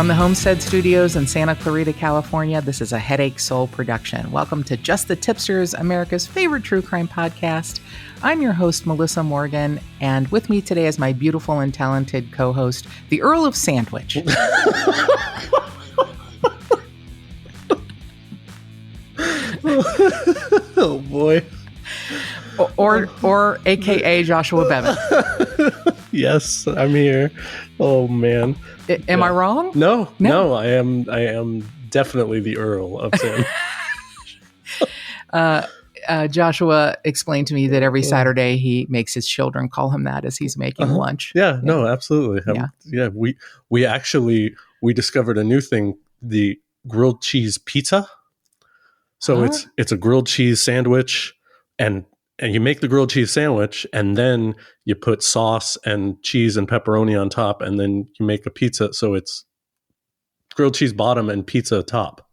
From the Homicide Studios in Santa Clarita, California, this is a Headache Soul production. Welcome to Just the Tip-Sters, America's favorite true crime podcast. I'm your host, Melissa Morgan, and with me today is my beautiful and talented co-host, the Earl of Sandwich. Oh, boy. Or AKA Joshua Bevan. Yes, I'm here. Oh, man. Am I wrong? No, I am definitely the Earl of Sandwich. Joshua explained to me that every Saturday he makes his children call him that as he's making lunch. Yeah, no, absolutely. We discovered a new thing, the grilled cheese pizza. So it's a grilled cheese sandwich, and you make the grilled cheese sandwich, and then you put sauce and cheese and pepperoni on top, and then you make a pizza. So it's grilled cheese bottom and pizza top.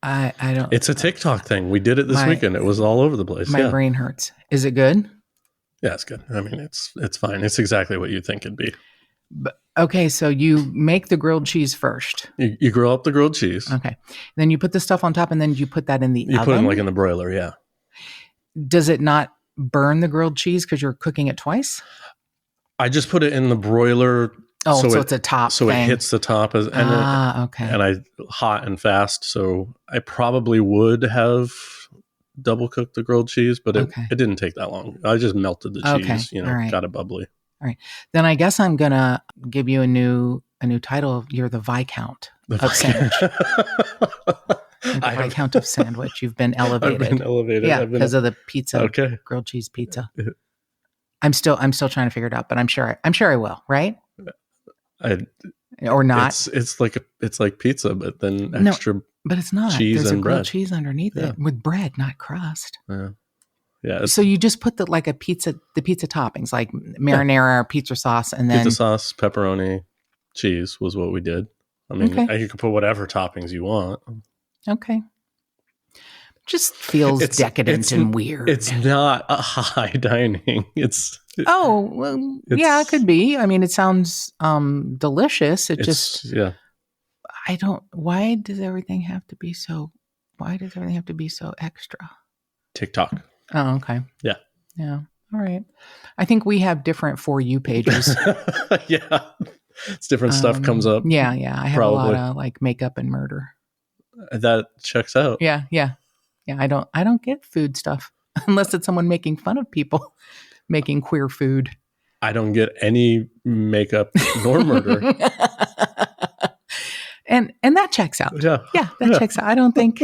I don't. It's a TikTok thing. We did it this weekend. It was all over the place. My brain hurts. Is it good? Yeah, it's good. I mean, it's fine. It's exactly what you think it'd be. But, okay, so you make the grilled cheese first. You grill up the grilled cheese. Okay. Then you put the stuff on top, and then you put that in the oven? You put it like in the broiler, yeah. Does it not burn the grilled cheese because you're cooking it twice? I just put it in the broiler. Oh, so it's a top so thing. It hits the top. Okay. And I hot and fast, so I probably would have double cooked the grilled cheese, but it didn't take that long. I just melted the cheese, got it bubbly. All right. Then I guess I'm going to give you a new title. You're the Viscount of Sandwich. The Viscount of Sandwich. You've been elevated. I've been elevated. Yeah, because of the pizza. Okay. Grilled cheese pizza. I'm still trying to figure it out, but I'm sure I will, right? Or not. It's like pizza, but then extra. But it's not. Cheese There's and a grilled bread. Cheese underneath it with bread, not crust. Yeah. So you just put the pizza toppings like marinara or pizza sauce, and then pizza sauce, pepperoni, cheese was what we did. I mean, you can put whatever toppings you want. Okay. Just feels decadent and weird. It's not a high dining. It could be. I mean, it sounds delicious. Why does everything have to be so extra? TikTok. Oh, okay. Yeah. Yeah. All right. I think we have different For You pages. Yeah. It's different stuff comes up. Yeah. I have a lot of like makeup and murder. That checks out. Yeah. I don't get food stuff unless it's someone making fun of people making queer food. I don't get any makeup nor murder. And that checks out. Yeah. Yeah, that checks out. I don't think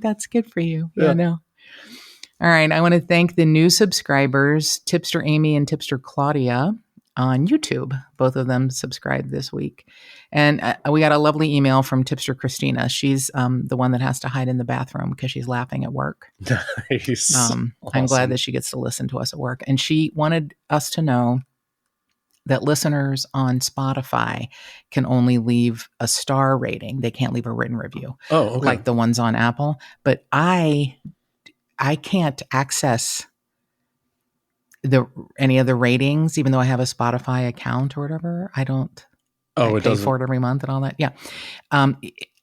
that's good for you. Yeah, no. All right. I want to thank the new subscribers, Tipster Amy and Tipster Claudia on YouTube. Both of them subscribed this week. And we got a lovely email from Tipster Christina. She's the one that has to hide in the bathroom because she's laughing at work. Nice. Awesome. I'm glad that she gets to listen to us at work. And she wanted us to know that listeners on Spotify can only leave a star rating. They can't leave a written review. Oh, okay. Like the ones on Apple. But I can't access any of the ratings, even though I have a Spotify account or whatever. I don't. I pay for it every month and all that. Yeah.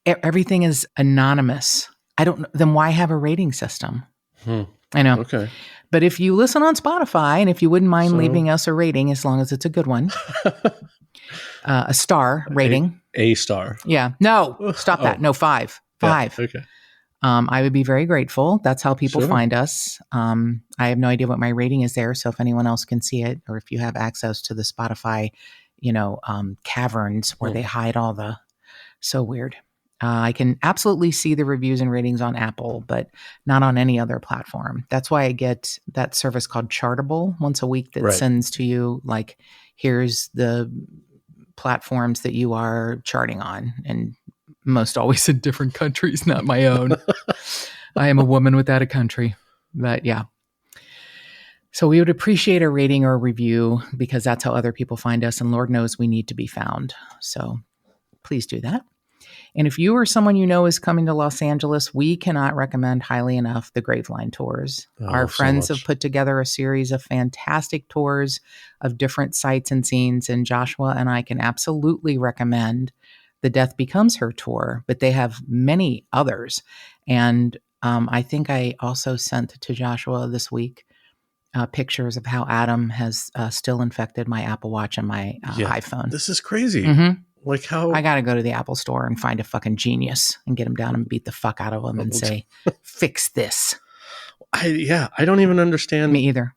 Everything is anonymous. Then why have a rating system? I know. Okay. But if you listen on Spotify, and if you wouldn't mind leaving us a rating, as long as it's a good one, a star rating. A star. Yeah. No, stop that. No, 5. 5. Yeah, okay. I would be very grateful. That's how people find us. I have no idea what my rating is there. So if anyone else can see it, or if you have access to the Spotify, caverns where they hide all the, so weird. I can absolutely see the reviews and ratings on Apple, but not on any other platform. That's why I get that service called Chartable once a week that sends to you, like, here's the platforms that you are charting on, and most always in different countries, not my own. I am a woman without a country, but yeah. So we would appreciate a rating or a review because that's how other people find us. And Lord knows we need to be found. So please do that. And if you or someone you know is coming to Los Angeles, we cannot recommend highly enough the Graveline tours. Our friends have put together a series of fantastic tours of different sights and scenes, and Joshua and I can absolutely recommend the Death Becomes Her tour, but they have many others. And I think I also sent to Joshua this week pictures of how Adam has still infected my Apple Watch and my iPhone. This is crazy. Mm-hmm. Like how I got to go to the Apple store and find a fucking genius and get him down and beat the fuck out of him and say, fix this. I don't even understand. Me either.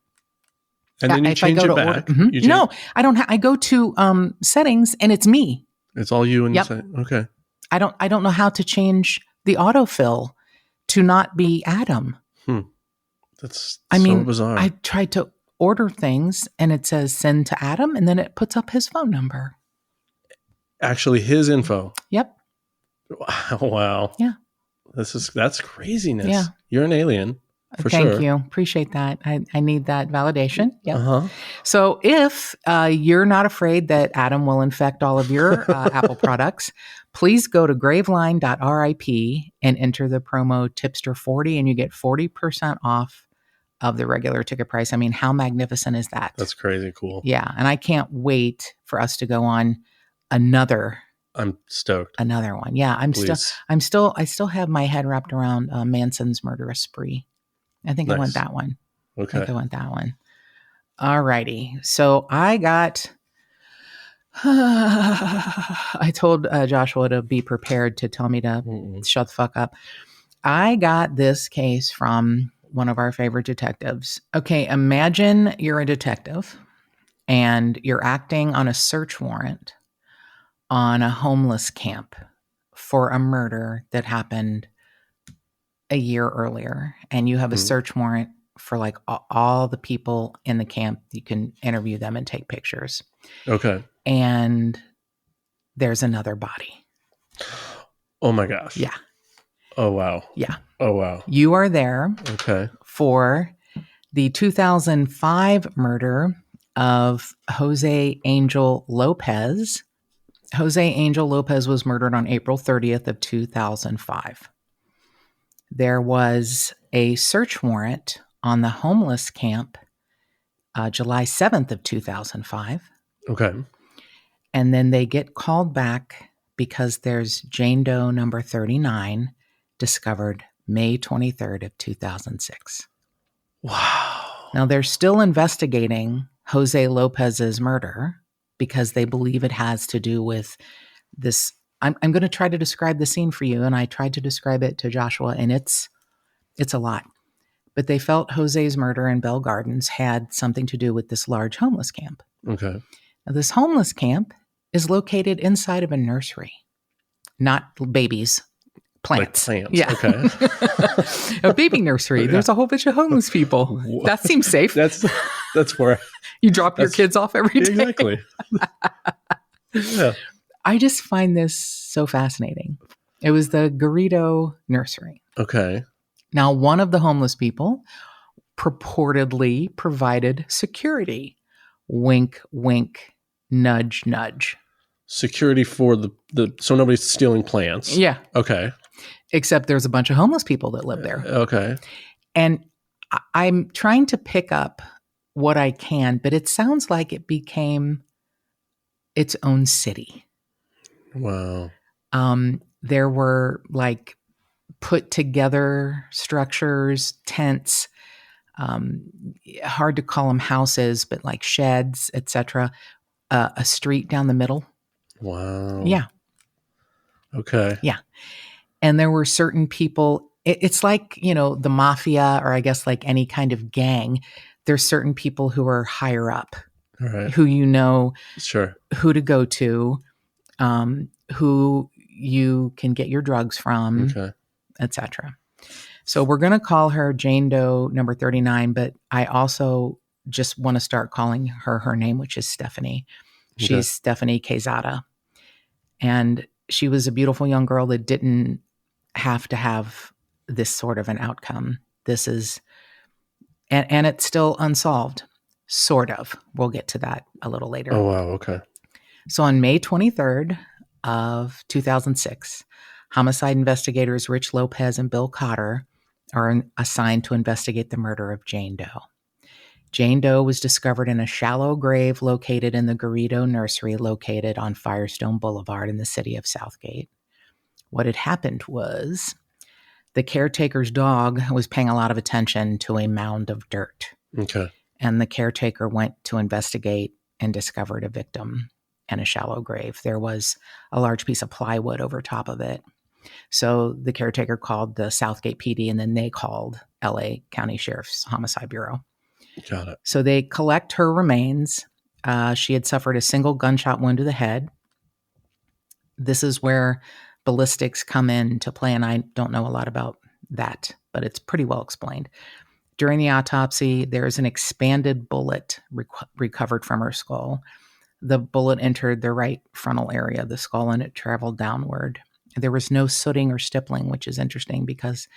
And then you change it back. No, I don't. I go to settings and it's me. It's all you and okay. I don't know how to change the autofill to not be Adam. That's so bizarre. I tried to order things and it says send to Adam and then it puts up his phone number. Actually, his info. Yep. Wow. Yeah. That's craziness. Yeah. You're an alien. For Thank sure. you. Appreciate that. I need that validation. Yeah. Uh-huh. So if you're not afraid that Adam will infect all of your Apple products, please go to graveline.rip and enter the promo Tipster40 and you get 40% off of the regular ticket price. I mean, how magnificent is that? That's crazy cool. Yeah. And I can't wait for us to go on another. I'm stoked. Another one. Yeah. I still have my head wrapped around Manson's murderous spree. I think I want that one. Okay. I think I want that one. All righty. So I got, I told Joshua to be prepared to tell me to shut the fuck up. I got this case from one of our favorite detectives. Okay. Imagine you're a detective and you're acting on a search warrant on a homeless camp for a murder that happened a year earlier, and you have a search warrant for like all the people in the camp. You can interview them and take pictures. Okay. And there's another body. Oh my gosh. Yeah. Oh, wow. Yeah. Oh, wow. You are there. Okay. For the 2005 murder of Jose Angel Lopez. Jose Angel Lopez was murdered on April 30th of 2005. There was a search warrant on the homeless camp July 7th of 2005. Okay. And then they get called back because there's Jane Doe number 39 discovered May 23rd of 2006. Wow. Now they're still investigating Jose Lopez's murder because they believe it has to do with this. I'm going to try to describe the scene for you, and I tried to describe it to Joshua, and it's a lot. But they felt Jose's murder in Bell Gardens had something to do with this large homeless camp. Okay. Now, this homeless camp is located inside of a nursery, not babies, plants. Like plants. Yeah. Okay. A baby nursery. Yeah. There's a whole bunch of homeless people. That seems safe. That's where you drop your kids off every day. Exactly. Yeah. I just find this so fascinating. It was the Garrido nursery. Okay. Now, one of the homeless people purportedly provided security. Wink, wink, nudge, nudge. Security for the so nobody's stealing plants. Yeah. Okay. Except there's a bunch of homeless people that live there. Okay. And I'm trying to pick up what I can, but it sounds like it became its own city. Wow. There were like put together structures, tents, hard to call them houses, but like sheds, etc. A street down the middle. Wow. Yeah. Okay. Yeah. And there were certain people, it's like, the mafia, or I guess like any kind of gang. There's certain people who are higher up, right. who sure, who to go to, who you can get your drugs from, okay, etc. So we're going to call her Jane Doe number 39, but I also just want to start calling her name, which is Stephanie. She's okay. Stephanie Quezada. And she was a beautiful young girl that didn't have to have this sort of an outcome. This is, and it's still unsolved, sort of. We'll get to that a little later. Oh, wow. Okay. So on May 23rd of 2006, homicide investigators Rich Lopez and Bill Cotter are assigned to investigate the murder of Jane Doe. Jane Doe was discovered in a shallow grave located in the Garrido Nursery located on Firestone Boulevard in the city of Southgate. What had happened was the caretaker's dog was paying a lot of attention to a mound of dirt. Okay. And the caretaker went to investigate and discovered a victim in a shallow grave. There was a large piece of plywood over top of it. So the caretaker called the Southgate PD, and then they called LA County Sheriff's Homicide Bureau. Got it. So they collect her remains. She had suffered a single gunshot wound to the head. This is where ballistics come into play, and I don't know a lot about that, but it's pretty well explained. During the autopsy, there is an expanded bullet recovered from her skull. The bullet entered the right frontal area of the skull, and it traveled downward. There was no sooting or stippling, which is interesting because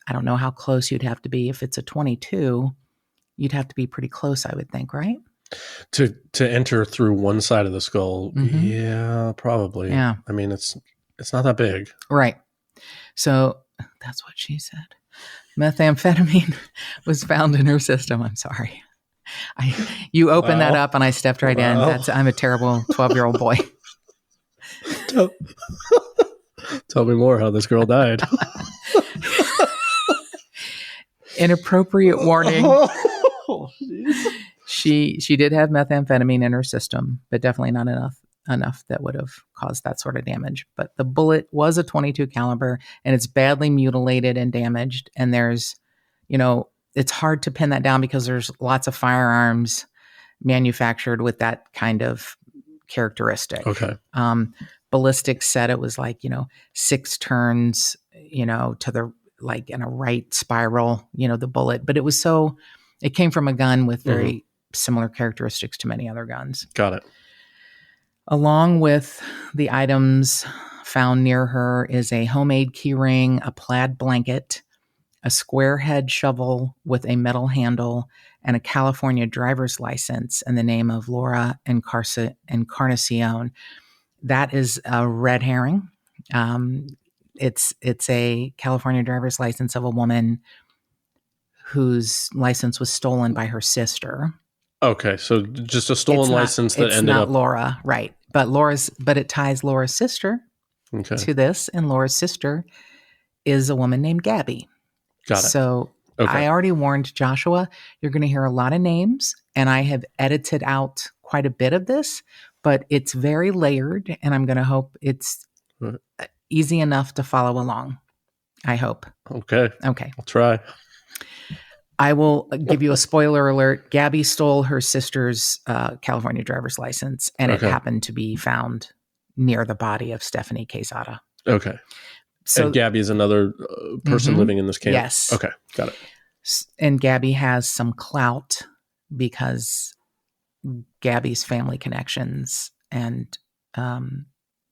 I don't know how close you'd have to be. If it's a .22, you'd have to be pretty close, I would think, right? To enter through one side of the skull, yeah, probably. Yeah. I mean, it's not that big. Right. So that's what she said. Methamphetamine was found in her system. I'm sorry. You opened that up and I stepped right in. I'm a terrible 12-year-old boy. Tell me more how this girl died. Inappropriate warning. She did have methamphetamine in her system, but definitely not enough that would have caused that sort of damage. But the bullet was a .22 caliber, and it's badly mutilated and damaged. And there's, it's hard to pin that down because there's lots of firearms manufactured with that kind of characteristic. Okay. Ballistics said it was like, 6 turns, to the, like in a right spiral, the bullet. But it came from a gun with very similar characteristics to many other guns. Got it. Along with the items found near her is a homemade key ring, a plaid blanket, a square head shovel with a metal handle, and a California driver's license in the name of Laura Encarnacion. That is a red herring. It's a California driver's license of a woman whose license was stolen by her sister. Okay, so just a stolen license that ended up... It's not Laura, right. But it ties Laura's sister to this, and Laura's sister is a woman named Gabby. Got it. So I already warned Joshua, you're going to hear a lot of names, and I have edited out quite a bit of this, but it's very layered, and I'm going to hope it's easy enough to follow along. I hope. Okay. I'll try. I will give you a spoiler alert. Gabby stole her sister's California driver's license, and it happened to be found near the body of Stephanie Quezada. Okay. So, and Gabby is another person living in this camp? Yes. Okay, got it. And Gabby has some clout because Gabby's family connections and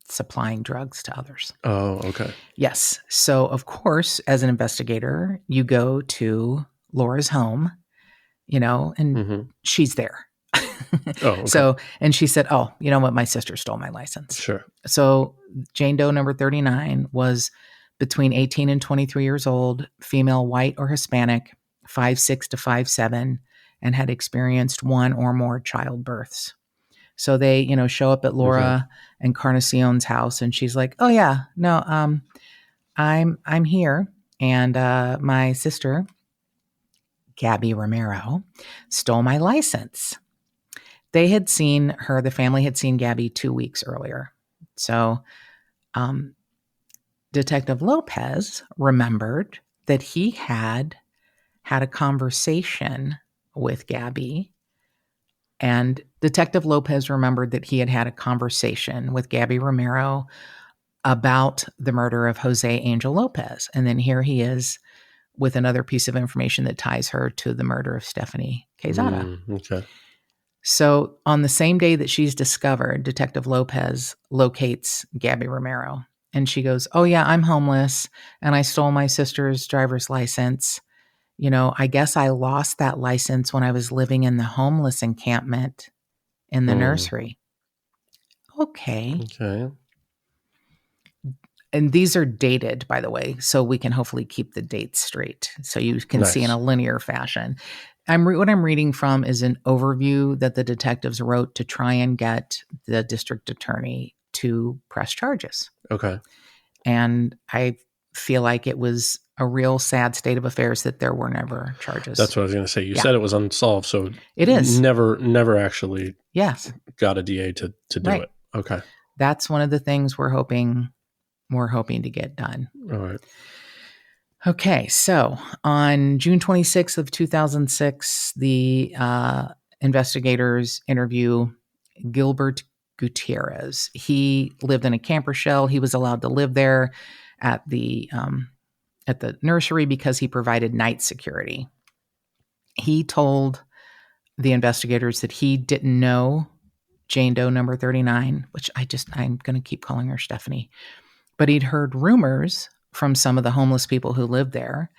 supplying drugs to others. Oh, okay. Yes. So, of course, as an investigator, you go to Laura's home, and she's there. So, and she said, oh, you know what? My sister stole my license. Sure. So Jane Doe number 39 was between 18 and 23 years old, female, white or Hispanic, 5'6" to 5'7", and had experienced one or more childbirths. So they, show up at Laura Encarnacion's house, and she's like, oh yeah, no, I'm here. And my sister, Gabby Romero, stole my license. They had seen her, the family had seen Gabby 2 weeks earlier. So Detective Lopez remembered that he had a conversation with Gabby, and Detective Lopez remembered that he had a conversation with Gabby Romero about the murder of Jose Angel Lopez. And then here he is with another piece of information that ties her to the murder of Stephanie Quezada. Okay. So on the same day that she's discovered, Detective Lopez locates Gabby Romero, and she goes, oh yeah, I'm homeless and I stole my sister's driver's license. I guess I lost that license when I was living in the homeless encampment in the nursery. Okay. and these are dated, by the way, so we can hopefully keep the dates straight so you can see in a linear fashion. What I'm reading from is an overview that the detectives wrote to try and get the district attorney to press charges. Okay. And I feel like it was a real sad state of affairs that there were never charges. That's what I was going to say. You said it was unsolved, so it is. Never actually got a DA to do it. Okay. That's one of the things we're hoping to get done. All right. Okay, so on June 26th of 2006, the investigators interview Gilbert Gutierrez. He lived in a camper shell. He was allowed to live there at the nursery because he provided night security. He told the investigators that he didn't know Jane Doe number 39, which I'm going to keep calling her Stephanie, but he'd heard rumors from some of the homeless people who lived there.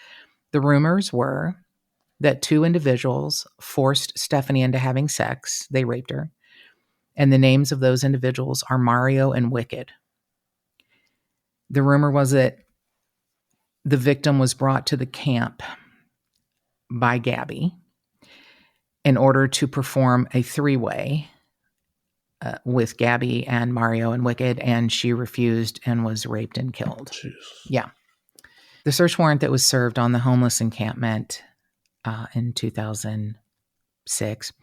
The rumors were that two individuals forced Stephanie into having sex. They raped her. And the names of those individuals are Mario and Wicked. The rumor was that the victim was brought to the camp by Gabby in order to perform a three-way with Gabby and Mario and Wicked, and she refused and was raped and killed. Jeez. Yeah. The search warrant that was served on the homeless encampment in 2006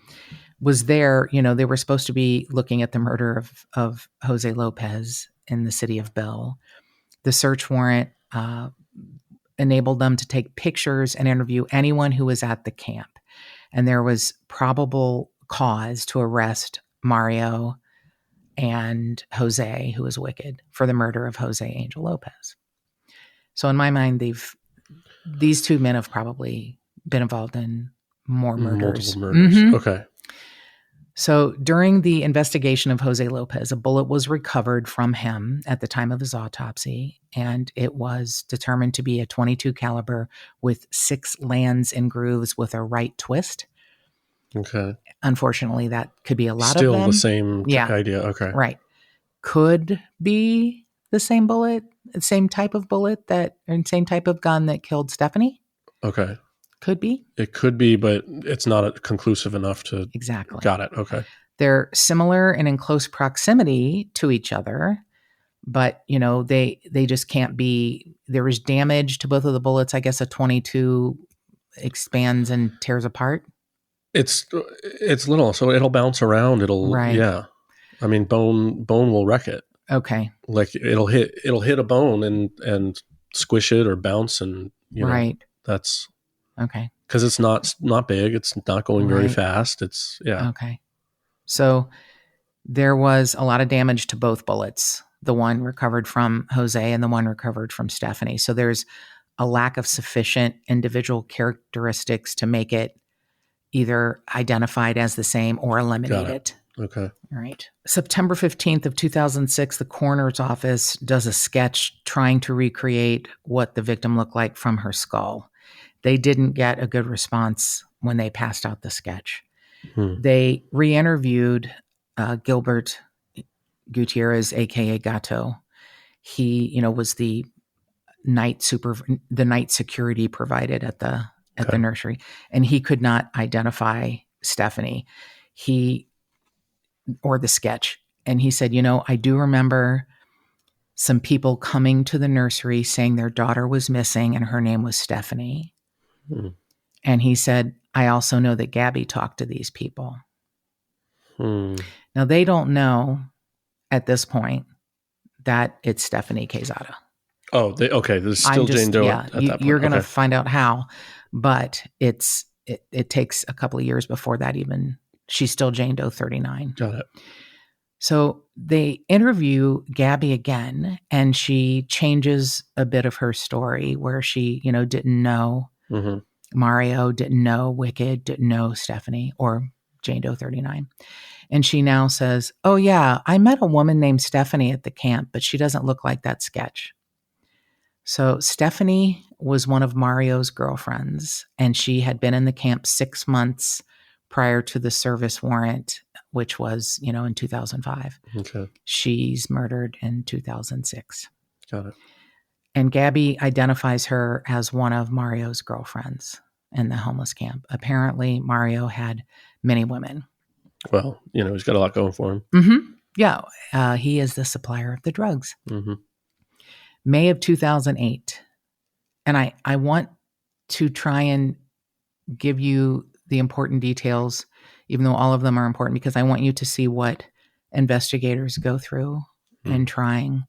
was there. They were supposed to be looking at the murder of Jose Lopez in the city of Bell. The search warrant enabled them to take pictures and interview anyone who was at the camp. And there was probable cause to arrest Mario and Jose, who was Wicked, for the murder of Jose Angel Lopez. So in my mind, these two men have probably been involved in more murders. Multiple murders. Mm-hmm. Okay. So during the investigation of Jose Lopez, a bullet was recovered from him at the time of his autopsy, and it was determined to be a .22 caliber with 6 lands and grooves with a right twist. Okay. Unfortunately, that could be a lot Still of them. The same idea. Okay. Right. Could be the same bullet, same type of bullet and same type of gun that killed Stephanie. Okay. Could be. It could be, but it's not conclusive enough to... Exactly. Got it. Okay. They're similar and in close proximity to each other, but, they just can't be... There was damage to both of the bullets. I guess a .22 expands and tears apart. It's little, so it'll bounce around. Right. Yeah. I mean, bone will wreck it. Okay. Like it'll hit a bone and squish it or bounce, and right. That's okay. Because it's not big. It's not going very fast. It's Okay. So there was a lot of damage to both bullets. The one recovered from Jose and the one recovered from Stephanie. So there's a lack of sufficient individual characteristics to make it either identified as the same or eliminated. Okay. All right. September 15th of 2006, the coroner's office does a sketch trying to recreate what the victim looked like from her skull. They didn't get a good response when they passed out the sketch. They re-interviewed Gilbert Gutierrez, aka Gato. He, was the night security provided at the nursery, and he could not identify Stephanie. Or the sketch. And he said, I do remember some people coming to the nursery saying their daughter was missing and her name was Stephanie. And he said, I also know that Gabby talked to these people. Now, they don't know at this point that it's Stephanie Quezada. Oh, there's still Jane Doe at that point. You're going to find out how, but it takes a couple of years before that even. She's still Jane Doe 39. Got it. So they interview Gabby again, and she changes a bit of her story where she, didn't know Mario, didn't know Wicked, didn't know Stephanie or Jane Doe 39. And she now says, oh yeah, I met a woman named Stephanie at the camp, but she doesn't look like that sketch. So Stephanie was one of Mario's girlfriends, and she had been in the camp 6 months prior to the service warrant, which was, in 2005. Okay. She's murdered in 2006. Got it. And Gabby identifies her as one of Mario's girlfriends in the homeless camp. Apparently, Mario had many women. Well, he's got a lot going for him. Mm-hmm. Yeah. He is the supplier of the drugs. Mm-hmm. May of 2008. And I want to try and give you the important details, even though all of them are important, because I want you to see what investigators go through in trying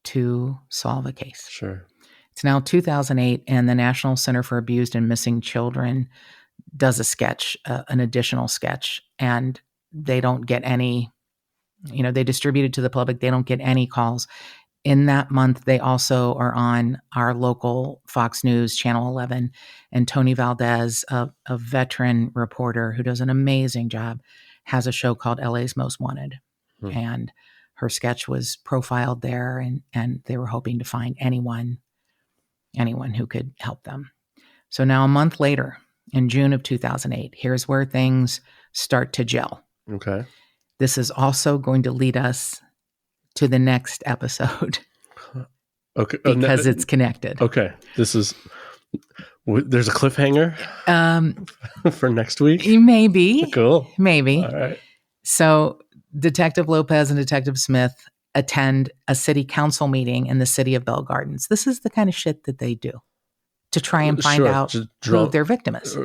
to solve a case. Sure. It's now 2008, and the National Center for Abused and Missing Children does a sketch, an additional sketch, and they don't get any, they distribute it to the public. They don't get any calls. In that month, they also are on our local Fox News, Channel 11, and Tony Valdez, a veteran reporter who does an amazing job, has a show called LA's Most Wanted. And her sketch was profiled there, and they were hoping to find anyone who could help them. So now a month later, in June of 2008, here's where things start to gel. Okay. This is also going to lead us to the next episode. Okay. Because it's connected. Okay. There's a cliffhanger for next week? Maybe. Cool. Maybe. All right. So Detective Lopez and Detective Smith attend a city council meeting in the city of Bell Gardens. This is the kind of shit that they do to try and find out who their victim is.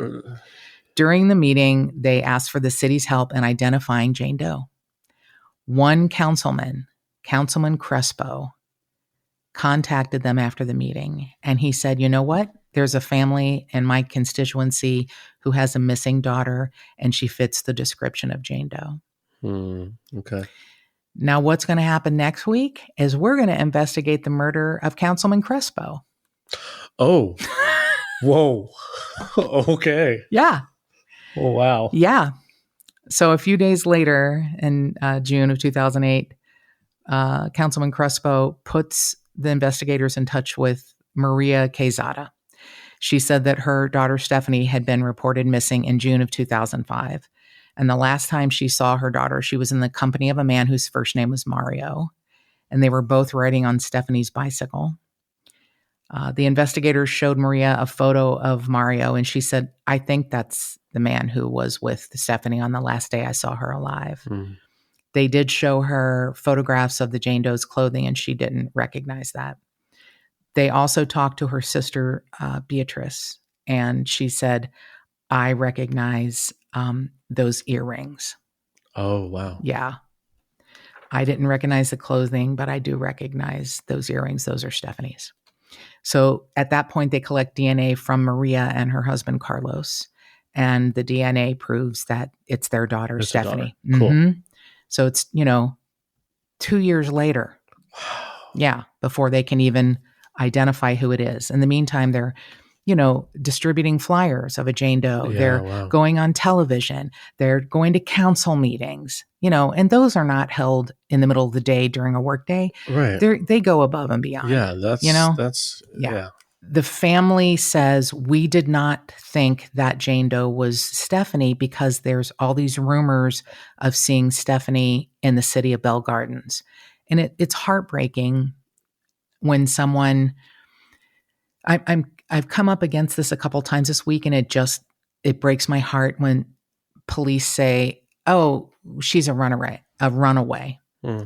During the meeting, they asked for the city's help in identifying Jane Doe. One Councilman Crespo, contacted them after the meeting, and he said, you know what? There's a family in my constituency who has a missing daughter, and she fits the description of Jane Doe. Okay. Now, what's going to happen next week is we're going to investigate the murder of Councilman Crespo. Oh. Whoa. Okay. Yeah. Oh, wow. Yeah. So a few days later, in June of 2008, Councilman Crespo puts the investigators in touch with Maria Quezada. She said that her daughter Stephanie had been reported missing in June of 2005. And the last time she saw her daughter, she was in the company of a man whose first name was Mario. And they were both riding on Stephanie's bicycle. The investigators showed Maria a photo of Mario, and she said, I think that's the man who was with Stephanie on the last day I saw her alive. They did show her photographs of the Jane Doe's clothing, and she didn't recognize that. They also talked to her sister, Beatrice, and she said, I recognize those earrings. Oh, wow. Yeah. I didn't recognize the clothing, but I do recognize those earrings. Those are Stephanie's. So at that point, they collect DNA from Maria and her husband, Carlos. And the DNA proves that it's their daughter, Stephanie. Cool. Mm-hmm. So it's, 2 years later. Wow. Yeah. Before they can even identify who it is. In the meantime, they're, distributing flyers of a Jane Doe. Yeah, They're going on television. They're going to council meetings, and those are not held in the middle of the day during a workday. Right. They go above and beyond. Yeah. That's, yeah. The family says, we did not think that Jane Doe was Stephanie because there's all these rumors of seeing Stephanie in the city of Bell Gardens. And it's heartbreaking when someone, I've come up against this a couple times this week, and it breaks my heart when police say, oh, she's a runaway,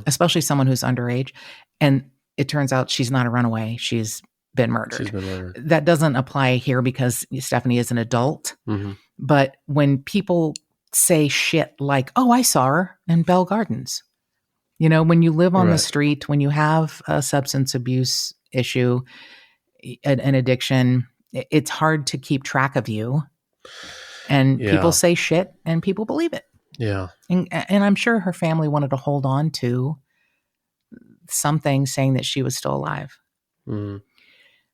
especially someone who's underage. And it turns out she's not a runaway. She's been murdered. That doesn't apply here because Stephanie is an adult. Mm-hmm. But when people say shit like, oh, I saw her in Bell Gardens. When you live on the street, when you have a substance abuse issue, an addiction, it's hard to keep track of you. And people say shit and people believe it. Yeah. And I'm sure her family wanted to hold on to something saying that she was still alive. Mm.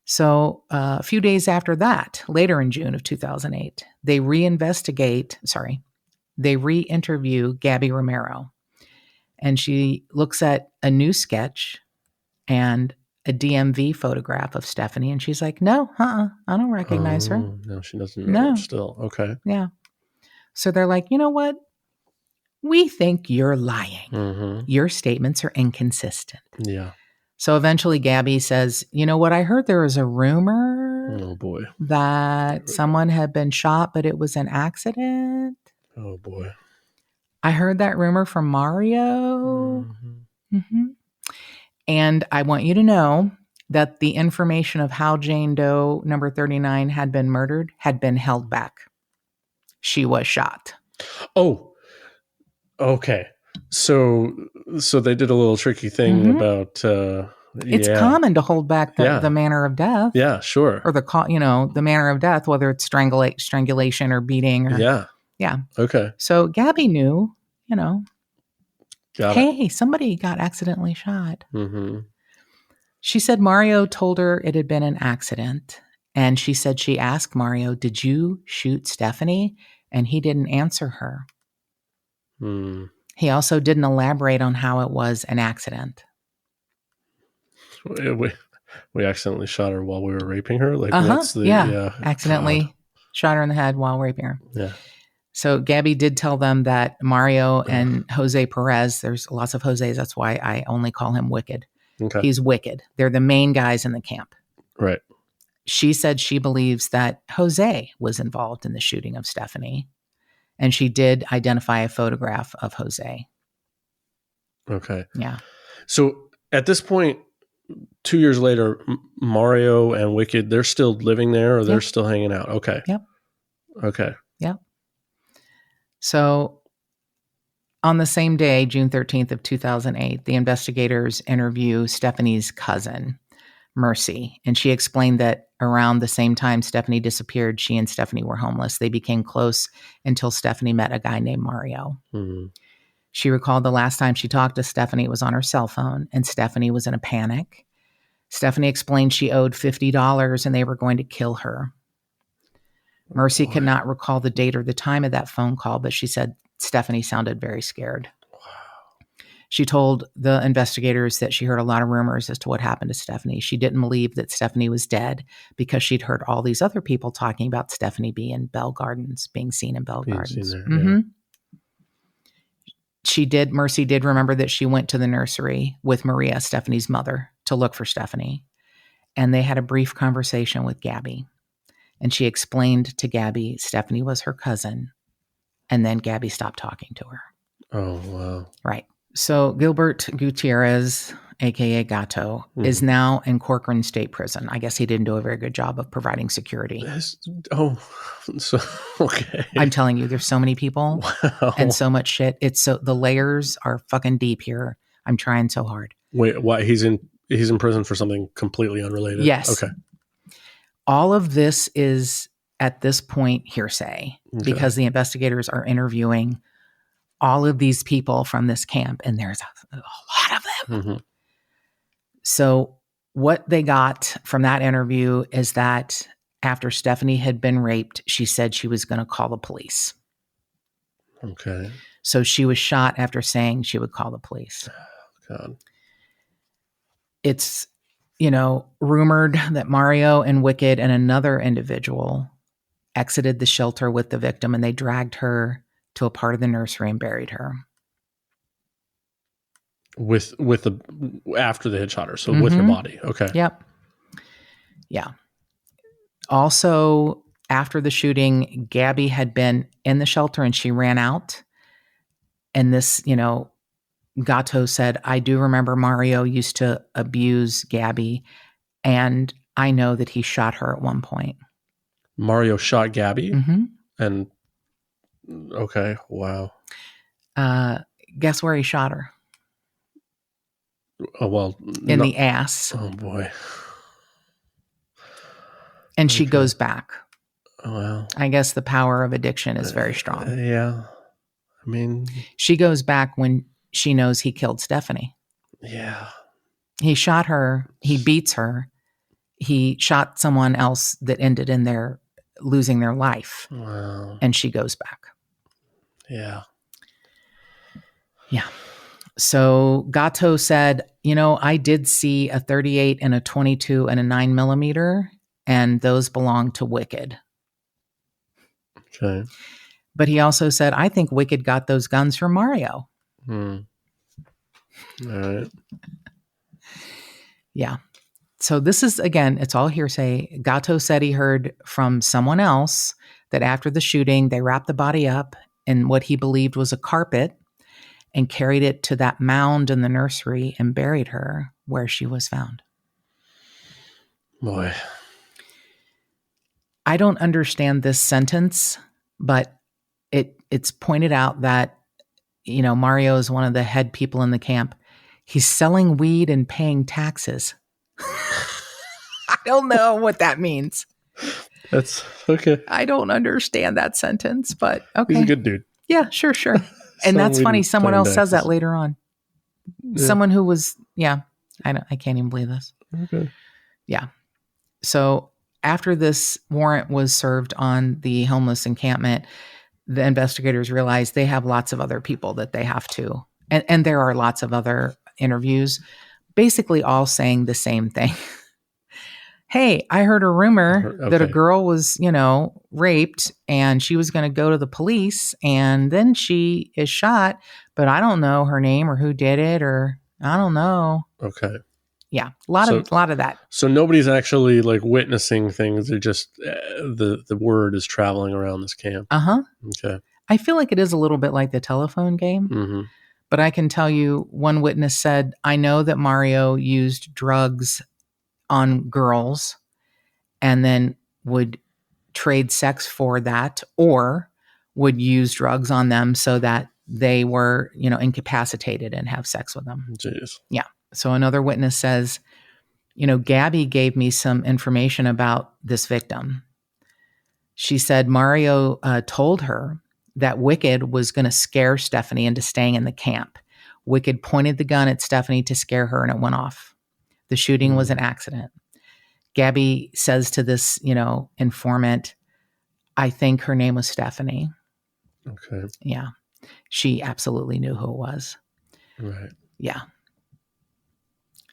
So a few days after that, later in June of 2008, they re-interview Gabby Romero. And she looks at a new sketch and a DMV photograph of Stephanie. And she's like, no, I don't recognize her. No, she doesn't know. Still. Okay. Yeah. So they're like, you know what? We think you're lying. Mm-hmm. Your statements are inconsistent. Yeah. So eventually Gabby says, you know what? I heard there was a rumor Oh boy. that someone had been shot, but it was an accident. Oh boy. I heard that rumor from Mario. Mm-hmm. And I want you to know that the information of how Jane Doe number 39 had been murdered had been held back. She was shot. Oh, okay. So they did a little tricky thing about it's common to hold back the manner of death. Yeah, sure. Or the manner of death, whether it's strangulation or beating or yeah. Okay. So Gabby knew, Got hey, somebody got accidentally shot. Mm-hmm. She said Mario told her it had been an accident. And she said she asked Mario, did you shoot Stephanie? And he didn't answer her. Mm. He also didn't elaborate on how it was an accident. We accidentally shot her while we were raping her? Like, accidentally shot her in the head while raping her. Yeah. So Gabby did tell them that Mario and Jose Perez, there's lots of Jose's, that's why I only call him Wicked. Okay. He's Wicked. They're the main guys in the camp. Right. She said she believes that Jose was involved in the shooting of Stephanie. And she did identify a photograph of Jose. Okay. Yeah. So at this point, 2 years later, Mario and Wicked, they're still living there or they're still hanging out? Okay. Yep. Okay. Yep. So on the same day, June 13th of 2008, the investigators interview Stephanie's cousin, Mercy, and she explained that around the same time Stephanie disappeared, she and Stephanie were homeless. They became close until Stephanie met a guy named Mario. Mm-hmm. She recalled the last time she talked to Stephanie was on her cell phone, and Stephanie was in a panic. Stephanie explained she owed $50 and they were going to kill her. Mercy could not recall the date or the time of that phone call, but she said Stephanie sounded very scared. Wow. She told the investigators that she heard a lot of rumors as to what happened to Stephanie. She didn't believe that Stephanie was dead because she'd heard all these other people talking about Stephanie being in Bell Gardens, being seen in Bell Gardens. There, yeah. Mercy did remember that she went to the nursery with Maria, Stephanie's mother, to look for Stephanie. And they had a brief conversation with Gabby. And she explained to Gabby Stephanie was her cousin. And then Gabby stopped talking to her. Oh, wow. Right. So Gilbert Gutierrez, a.k.a. Gato, is now in Corcoran State Prison. I guess he didn't do a very good job of providing security. Okay. I'm telling you, there's so many people and so much shit. The layers are fucking deep here. I'm trying so hard. Wait, why? He's in prison for something completely unrelated? Yes. Okay. All of this is, at this point, hearsay because the investigators are interviewing all of these people from this camp, and there's a lot of them. Mm-hmm. So what they got from that interview is that after Stephanie had been raped, she said she was going to call the police. Okay. So she was shot after saying she would call the police. God. It's, rumored that Mario and Wicked and another individual exited the shelter with the victim, and they dragged her to a part of the nursery and buried her. After they had shot her, so with her body. Okay. Yep. Yeah. Also, after the shooting, Gabby had been in the shelter and she ran out. And this, Gato said, I do remember Mario used to abuse Gabby, and I know that he shot her at one point. Mario shot Gabby? Mm-hmm. And, okay, wow. Guess where he shot her? Oh, well. In the ass. Oh, boy. And she goes back. Oh, well. I guess the power of addiction is very strong. Yeah. I mean. She goes back when she knows he killed Stephanie. Yeah. He shot her. He beats her. He shot someone else that ended in their losing their life. Wow. And she goes back. Yeah. Yeah. So Gato said, I did see a 38 and a 22 and a 9mm, and those belong to Wicked. Okay. But he also said, I think Wicked got those guns from Mario. All right. Yeah. So this is, again, it's all hearsay. Gatto said he heard from someone else that after the shooting, they wrapped the body up in what he believed was a carpet and carried it to that mound in the nursery and buried her where she was found. Boy. I don't understand this sentence, but it's pointed out that, Mario is one of the head people in the camp. He's selling weed and paying taxes. I don't know what that means. That's okay. I don't understand that sentence, but okay. He's a good dude. Yeah, sure. And that's funny. Someone else says that later on. Yeah. Someone who was, I can't even believe this. Okay. Yeah. So after this warrant was served on the homeless encampment, the investigators realized they have lots of other people that they have to, and there are lots of other interviews, basically all saying the same thing. Hey, I heard a rumor that a girl was, raped and she was going to go to the police and then she is shot, but I don't know her name or who did it, or I don't know. Okay. Yeah. A lot of that. So nobody's actually like witnessing things. They're just, the word is traveling around this camp. Uh-huh. Okay. I feel like it is a little bit like the telephone game. Mm-hmm. But I can tell you, one witness said, I know that Mario used drugs on girls and then would trade sex for that, or would use drugs on them so that they were, incapacitated and have sex with them. Jeez. Yeah. So another witness says, Gabby gave me some information about this victim. She said Mario told her that Wicked was going to scare Stephanie into staying in the camp. Wicked pointed the gun at Stephanie to scare her and it went off. The shooting was an accident. Gabby says to this, informant, I think her name was Stephanie. Okay. Yeah. She absolutely knew who it was. Right. Yeah.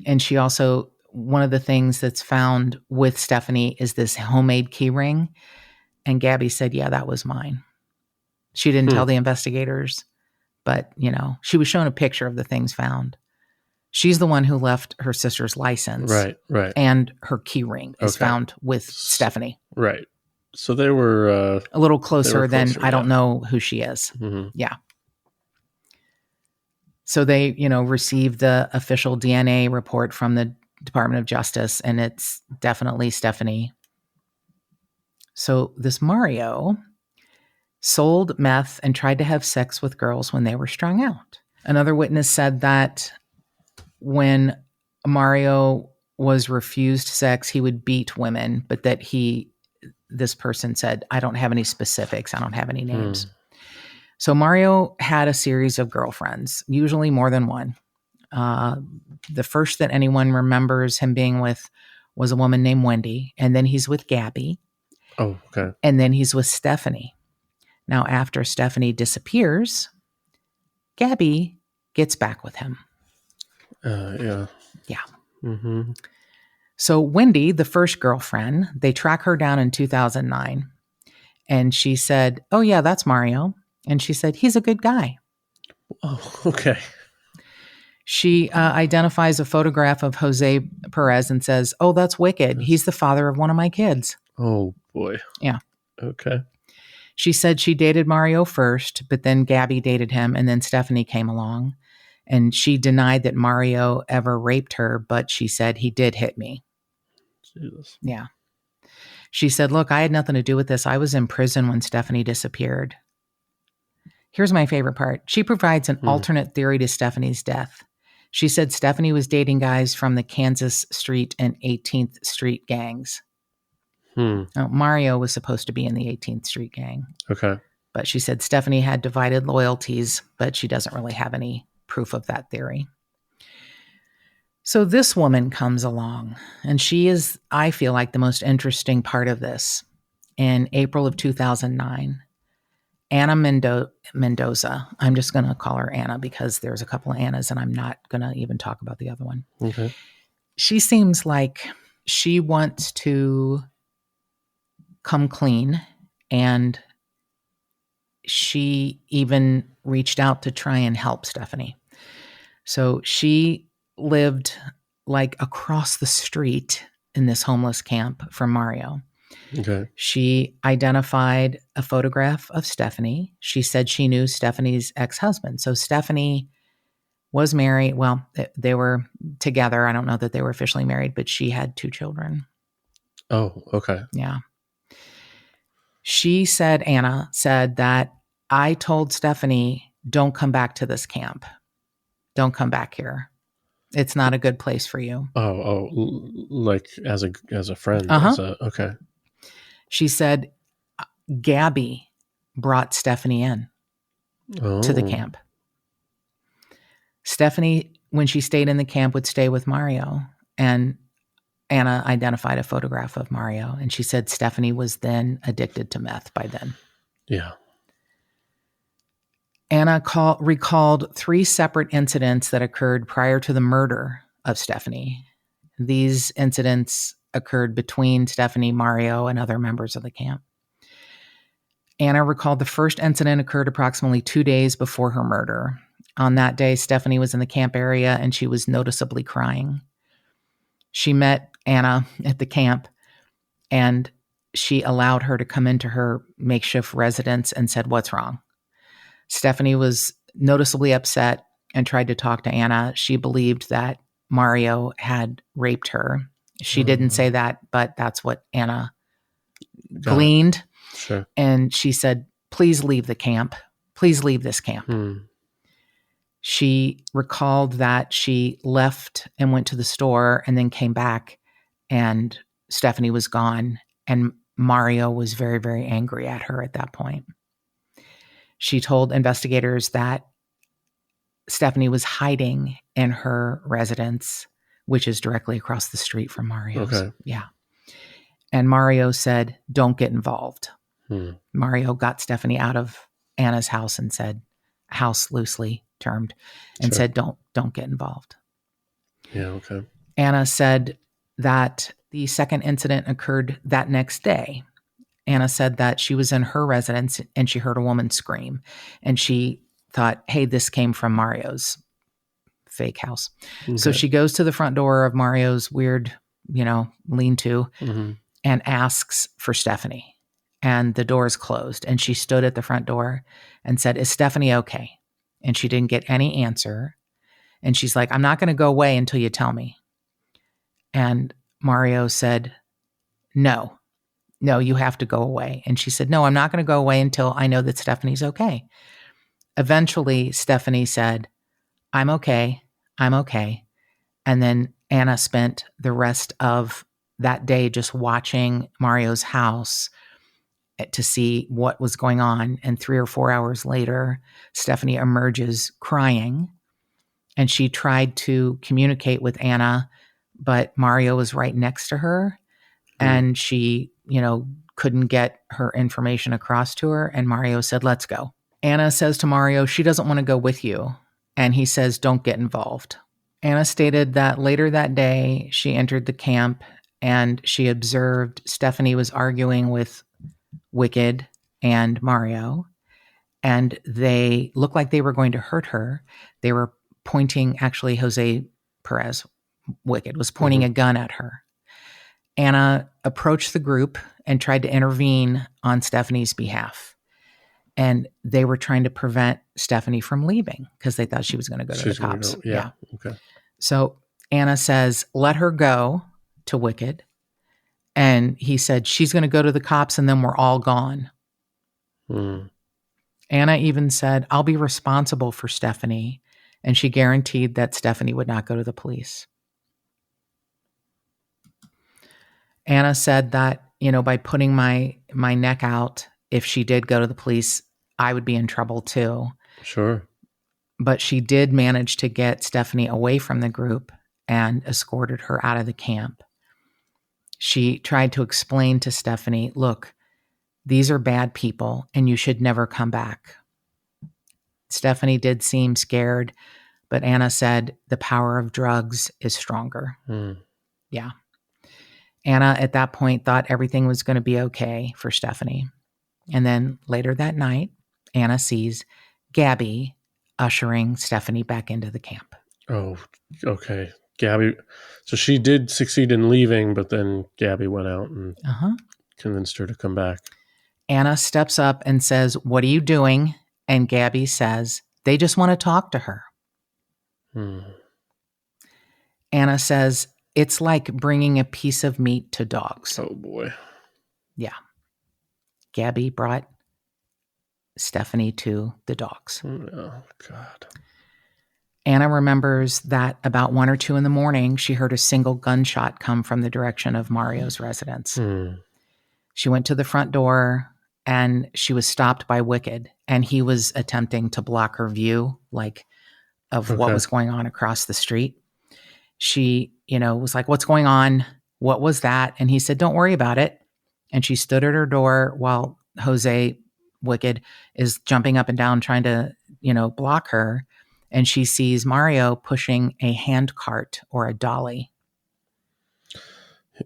And she also, one of the things that's found with Stephanie is this homemade key ring. And Gabby said, yeah, that was mine. She didn't tell the investigators, but, she was shown a picture of the things found. She's the one who left her sister's license. Right. And her key ring is found with Stephanie. Right. So they were a little closer than I don't know who she is. Mm-hmm. Yeah. So they, received the official DNA report from the Department of Justice, and it's definitely Stephanie. So this Mario sold meth and tried to have sex with girls when they were strung out. Another witness said that when Mario was refused sex, he would beat women, but that this person said, I don't have any specifics. I don't have any names. So Mario had a series of girlfriends, usually more than one. The first that anyone remembers him being with was a woman named Wendy, and then he's with Gabby. Oh, okay. And then he's with Stephanie. Now, after Stephanie disappears, Gabby gets back with him. Yeah. Yeah. Mm-hmm. So Wendy, the first girlfriend, they track her down in 2009. And she said, oh, yeah, that's Mario. And she said, he's a good guy. Oh, okay. She identifies a photograph of Jose Perez and says, oh, that's Wicked. He's the father of one of my kids. Oh, boy. Yeah. Okay. She said she dated Mario first, but then Gabby dated him, and then Stephanie came along. And she denied that Mario ever raped her, but she said he did hit me. Jesus. Yeah. She said, look, I had nothing to do with this. I was in prison when Stephanie disappeared. Here's my favorite part. She provides an alternate theory to Stephanie's death. She said Stephanie was dating guys from the Kansas Street and 18th Street gangs. Now, Mario was supposed to be in the 18th Street gang. Okay. But she said Stephanie had divided loyalties, but she doesn't really have any proof of that theory. So this woman comes along, and she is, I feel like, the most interesting part of this. In April of 2009, Anna Mendoza, I'm just going to call her Anna because there's a couple of Annas, and I'm not going to even talk about the other one. Okay. She seems like she wants to come clean, and she even reached out to try and help Stephanie. So she lived like across the street in this homeless camp from Mario. Okay. She identified a photograph of Stephanie. She said she knew Stephanie's ex-husband. So Stephanie was married. Well, they were together. I don't know that they were officially married, but she had 2 children. Oh, okay. Yeah. She said, Anna said that I told Stephanie, don't come back to this camp. Don't come back here. It's not a good place for you. Like as a friend. Okay. She said, Gabby brought Stephanie in to the camp. Stephanie, when she stayed in the camp, would stay with Mario. And Anna identified a photograph of Mario. And she said Stephanie was then addicted to meth by then. Yeah. Anna recalled 3 separate incidents that occurred prior to the murder of Stephanie. These incidents occurred between Stephanie, Mario, and other members of the camp. Anna recalled the first incident occurred approximately 2 days before her murder. On that day, Stephanie was in the camp area and she was noticeably crying. She met Anna at the camp and she allowed her to come into her makeshift residence and said, "What's wrong?" Stephanie was noticeably upset and tried to talk to Anna. She believed that Mario had raped her. She didn't say that, but that's what Anna gleaned. Sure. And she said, "Please leave the camp. Please leave this camp." She recalled that she left and went to the store and then came back and Stephanie was gone. And Mario was very, very angry at her at that point. She told investigators that Stephanie was hiding in her residence, which is directly across the street from Mario's. Okay. Yeah. And Mario said, "Don't get involved." Mario got Stephanie out of Anna's house and said, house loosely termed, and said, don't get involved. Yeah, okay. Anna said that the second incident occurred that next day. Anna said that she was in her residence and she heard a woman scream. And she thought, hey, this came from Mario's fake house. Okay. So she goes to the front door of Mario's weird, lean-to and asks for Stephanie. And the door is closed. And she stood at the front door and said, "Is Stephanie okay?" And she didn't get any answer. And she's like, "I'm not going to go away until you tell me." And Mario said, No, you have to go away. And she said, "No, I'm not going to go away until I know that Stephanie's okay." Eventually, Stephanie said, I'm okay. And then Anna spent the rest of that day just watching Mario's house to see what was going on. And 3 or 4 hours later, Stephanie emerges crying. And she tried to communicate with Anna, but Mario was right next to her. And she, couldn't get her information across to her. And Mario said, "Let's go." Anna says to Mario, she doesn't want to go with you. And he says, "Don't get involved." Anna stated that later that day, she entered the camp and she observed Stephanie was arguing with Wicked and Mario, and they looked like they were going to hurt her. They were pointing, actually, Jose Perez, Wicked, was pointing a gun at her. Anna approached the group and tried to intervene on Stephanie's behalf. And they were trying to prevent Stephanie from leaving because they thought she was going to go to the cops. Yeah. Okay. So Anna says, "Let her go," to Wicked. And he said, "She's going to go to the cops and then we're all gone." Anna even said, "I'll be responsible for Stephanie." And she guaranteed that Stephanie would not go to the police. Anna said that, by putting my neck out, if she did go to the police, I would be in trouble too. Sure. But she did manage to get Stephanie away from the group and escorted her out of the camp. She tried to explain to Stephanie, "Look, these are bad people and you should never come back." Stephanie did seem scared, but Anna said the power of drugs is stronger. Yeah. Anna at that point thought everything was going to be okay for Stephanie. And then later that night, Anna sees Gabby ushering Stephanie back into the camp. Oh, okay. Gabby, so she did succeed in leaving, but then Gabby went out and convinced her to come back. Anna steps up and says, "What are you doing?" And Gabby says, "They just want to talk to her." Anna says, "It's like bringing a piece of meat to dogs." Oh, boy. Yeah. Gabby brought Stephanie to the dogs. Oh, God. Anna remembers that about 1 or 2 in the morning, she heard a single gunshot come from the direction of Mario's residence. She went to the front door and she was stopped by Wicked, and he was attempting to block her view, of what was going on across the street. She, was like, "What's going on? What was that?" And he said, "Don't worry about it." And she stood at her door while Jose, Wicked, is jumping up and down trying to, block her. And she sees Mario pushing a hand cart or a dolly.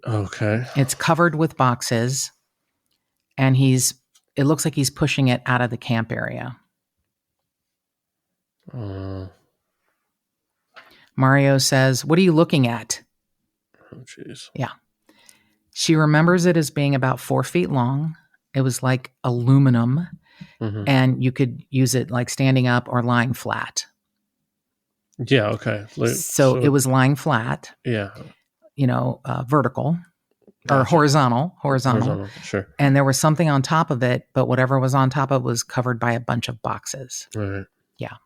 Okay. It's covered with boxes, and it looks like he's pushing it out of the camp area. Mario says, "What are you looking at?" Oh, jeez. Yeah. She remembers it as being about 4 feet long. It was like aluminum, and you could use it like standing up or lying flat. Yeah, okay. So it was lying flat. Yeah. Vertical. Or horizontal, sure. And there was something on top of it, but whatever was on top of it was covered by a bunch of boxes. Right. Yeah.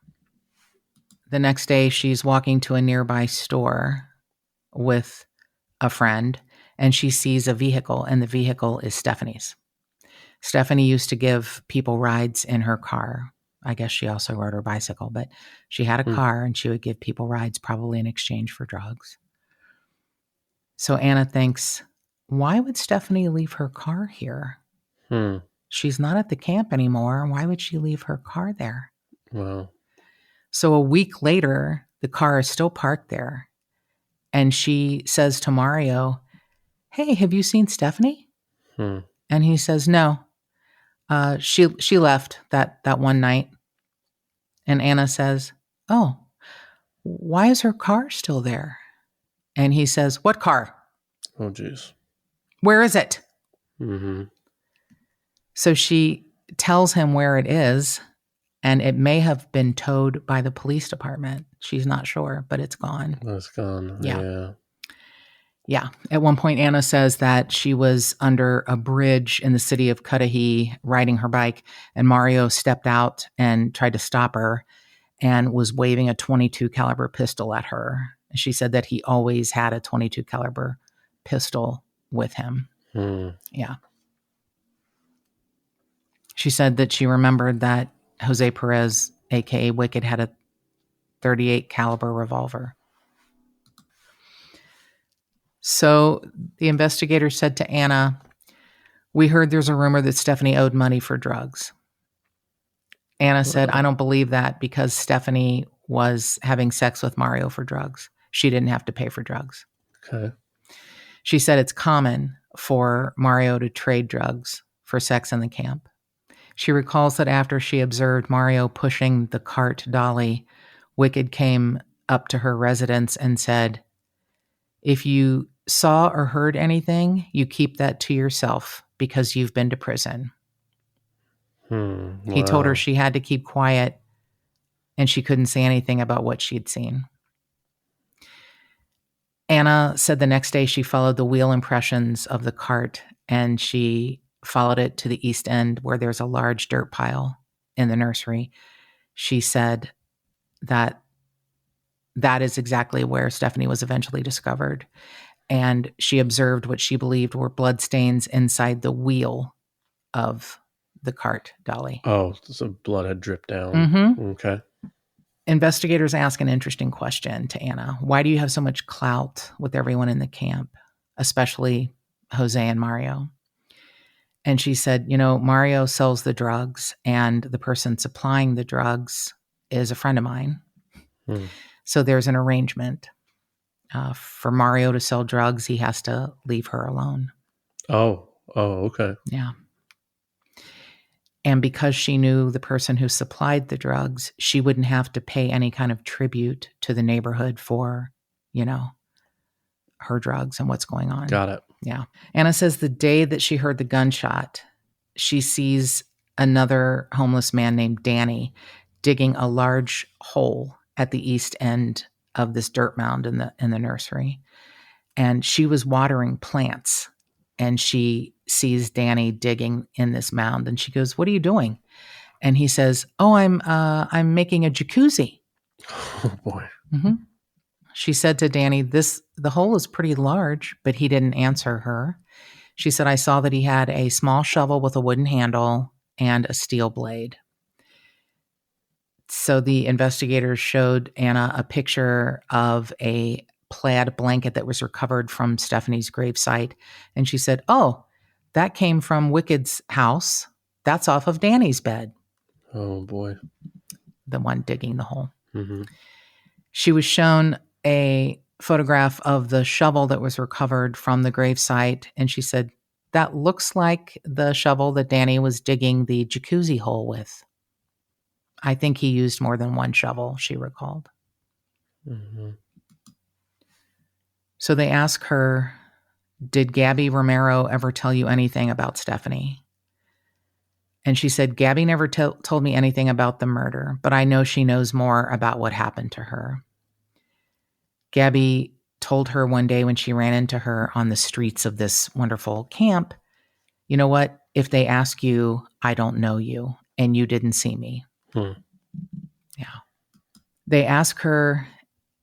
The next day, she's walking to a nearby store with a friend, and she sees a vehicle, and the vehicle is Stephanie's. Stephanie used to give people rides in her car. I guess she also rode her bicycle, but she had a car, and she would give people rides, probably in exchange for drugs. So Anna thinks, why would Stephanie leave her car here? She's not at the camp anymore. Why would she leave her car there? Wow. So a week later, the car is still parked there. And she says to Mario, "Hey, have you seen Stephanie?" And he says, "No. She left that one night." And Anna says, "Oh, why is her car still there?" And he says, "What car?" Oh, geez. "Where is it?" So she tells him where it is, and it may have been towed by the police department. She's not sure, but it's gone. It's gone. Yeah. Yeah. At one point, Anna says that she was under a bridge in the city of Cudahy riding her bike, and Mario stepped out and tried to stop her and was waving a .22 caliber pistol at her. She said that he always had a .22 caliber pistol with him. Yeah. She said that she remembered that Jose Perez, aka Wicked, had a .38 caliber revolver. So the investigator said to Anna, "We heard there's a rumor that Stephanie owed money for drugs." Anna said, "I don't believe that because Stephanie was having sex with Mario for drugs. She didn't have to pay for drugs." Okay. She said it's common for Mario to trade drugs for sex in the camp. She recalls that after she observed Mario pushing the cart dolly, Wicked came up to her residence and said, "If you saw or heard anything, you keep that to yourself because you've been to prison." Wow. He told her she had to keep quiet and she couldn't say anything about what she'd seen. Anna said the next day she followed the wheel impressions of the cart, and she followed it to the east end where there's a large dirt pile in the nursery. She said that is exactly where Stephanie was eventually discovered. And she observed what she believed were bloodstains inside the wheel of the cart dolly. Oh, so blood had dripped down. Okay. Investigators ask an interesting question to Anna. Why do you have so much clout with everyone in the camp, especially Jose and Mario? And she said, Mario sells the drugs, and the person supplying the drugs is a friend of mine. So there's an arrangement. For Mario to sell drugs, he has to leave her alone. Oh, okay. Yeah. And because she knew the person who supplied the drugs, she wouldn't have to pay any kind of tribute to the neighborhood for her drugs and what's going on. Got it. Yeah. Anna says the day that she heard the gunshot, she sees another homeless man named Danny digging a large hole at the east end of this dirt mound in the nursery. And she was watering plants, and she sees Danny digging in this mound, and she goes, "What are you doing?" And he says, "Oh, I'm making a jacuzzi." Oh boy. Mm-hmm. She said to Danny, the hole is pretty large, but he didn't answer her. She said, "I saw that he had a small shovel with a wooden handle and a steel blade." So the investigators showed Anna a picture of a plaid blanket that was recovered from Stephanie's gravesite. And she said, "Oh, that came from Wicked's house. That's off of Danny's bed." Oh boy. The one digging the hole. Mm-hmm. She was shown a photograph of the shovel that was recovered from the gravesite. And she said, "That looks like the shovel that Danny was digging the jacuzzi hole with. I think he used more than one shovel," she recalled. Mm-hmm. So they ask her, "Did Gabby Romero ever tell you anything about Stephanie?" And she said, "Gabby never told me anything about the murder, but I know she knows more about what happened to her." Gabby told her one day when she ran into her on the streets of this wonderful camp, "You know what? If they ask you, I don't know you, and you didn't see me." Yeah. They ask her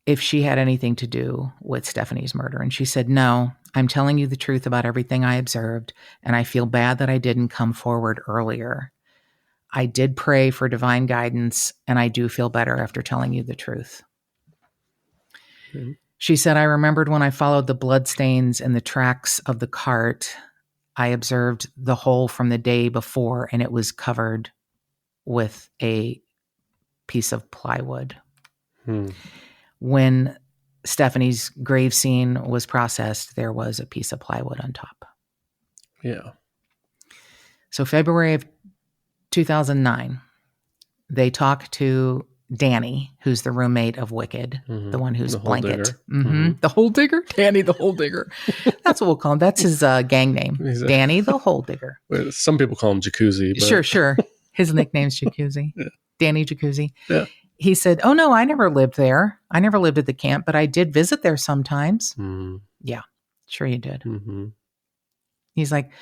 if she had anything to do with Stephanie's murder. And she said, "No, I'm telling you the truth about everything I observed, and I feel bad that I didn't come forward earlier. I did pray for divine guidance, and I do feel better after telling you the truth." Mm-hmm. She said, "I remembered when I followed the bloodstains in the tracks of the cart, I observed the hole from the day before, and it was covered with a piece of plywood." When Stephanie's grave scene was processed, there was a piece of plywood on top. Yeah. So February of 2009, they talk to Danny, who's the roommate of Wicked, the one whose blanket. The hole digger? Danny the hole digger. That's what we'll call him. That's his gang name. Danny the hole digger. Some people call him Jacuzzi. But... Sure. His nickname's Jacuzzi. Yeah. Danny Jacuzzi. Yeah. He said, "Oh, no, I never lived there. I never lived at the camp, but I did visit there sometimes." Yeah, sure you did. He's like,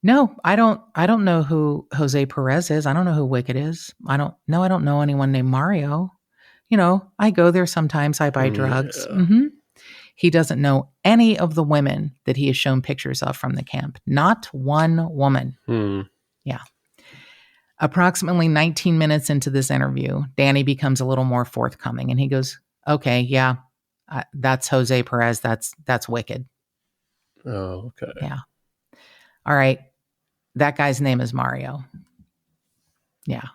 "No, I don't know who Jose Perez is. I don't know who Wicked is. I don't know anyone named Mario. I go there sometimes. I buy drugs." Yeah. He doesn't know any of the women that he has shown pictures of from the camp. Not one woman. Yeah. Approximately 19 minutes into this interview, Danny becomes a little more forthcoming, and he goes, "Okay, yeah, that's Jose Perez. That's Wicked." Oh, okay. Yeah. All right. That guy's name is Mario. Yeah.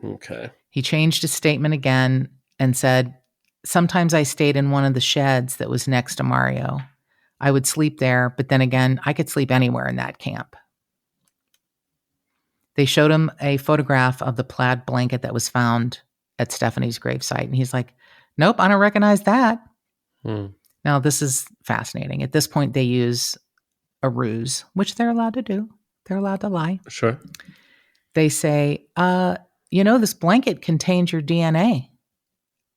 Okay. He changed his statement again and said, "Sometimes I stayed in one of the sheds that was next to Mario. I would sleep there, but then again, I could sleep anywhere in that camp." They showed him a photograph of the plaid blanket that was found at Stephanie's gravesite. And he's like, "Nope, I don't recognize that." Now, this is fascinating. At this point, they use a ruse, which they're allowed to do. They're allowed to lie. Sure. They say, "This blanket contains your DNA.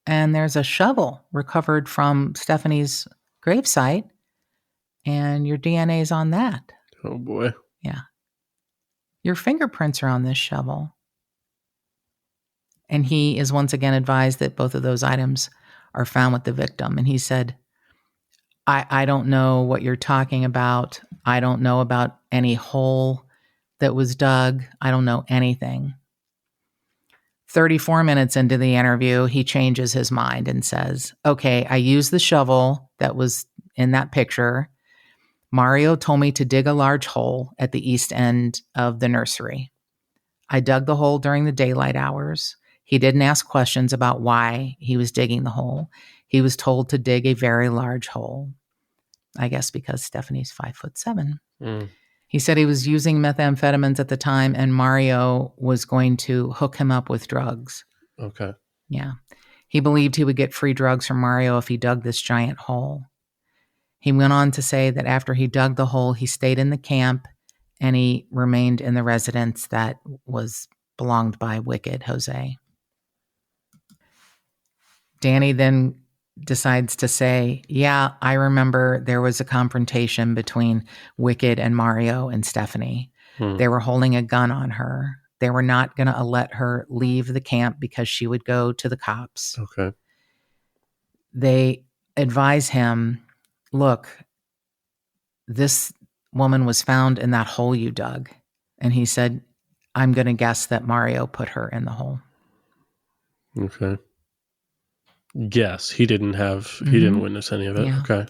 And there's a shovel recovered from Stephanie's gravesite. And your DNA is on that." Oh, boy. Yeah. "Your fingerprints are on this shovel." And he is once again advised that both of those items are found with the victim. And he said, I don't know what you're talking about. I don't know about any hole that was dug. I don't know anything." 34 minutes into the interview, he changes his mind and says, "Okay, I used the shovel that was in that picture. Mario told me to dig a large hole at the east end of the nursery. I dug the hole during the daylight hours. He didn't ask questions about why he was digging the hole. He was told to dig a very large hole." I guess because Stephanie's 5'7". He said he was using methamphetamines at the time, and Mario was going to hook him up with drugs. Okay. Yeah. He believed he would get free drugs from Mario if he dug this giant hole. He went on to say that after he dug the hole, he stayed in the camp and he remained in the residence that was belonged by Wicked Jose. Danny then decides to say, yeah, I remember there was a confrontation between Wicked and Mario and Stephanie. They were holding a gun on her. They were not going to let her leave the camp because she would go to the cops. Okay. They advise him, look, this woman was found in that hole you dug. And he said, I'm going to guess that Mario put her in the hole. Okay. Guess. He didn't witness any of it. Yeah. Okay.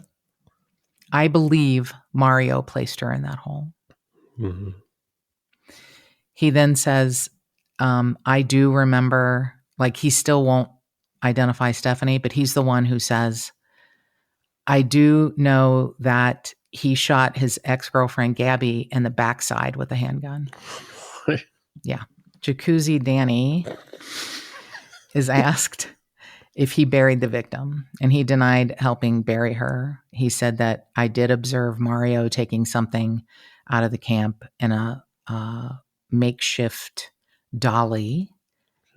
I believe Mario placed her in that hole. Mm-hmm. He then says, I do remember, like he still won't identify Stephanie, but he's the one who says, I do know that he shot his ex-girlfriend Gabby in the backside with a handgun. Yeah. Jacuzzi Danny is asked if he buried the victim, and he denied helping bury her. He said that I did observe Mario taking something out of the camp in a makeshift dolly.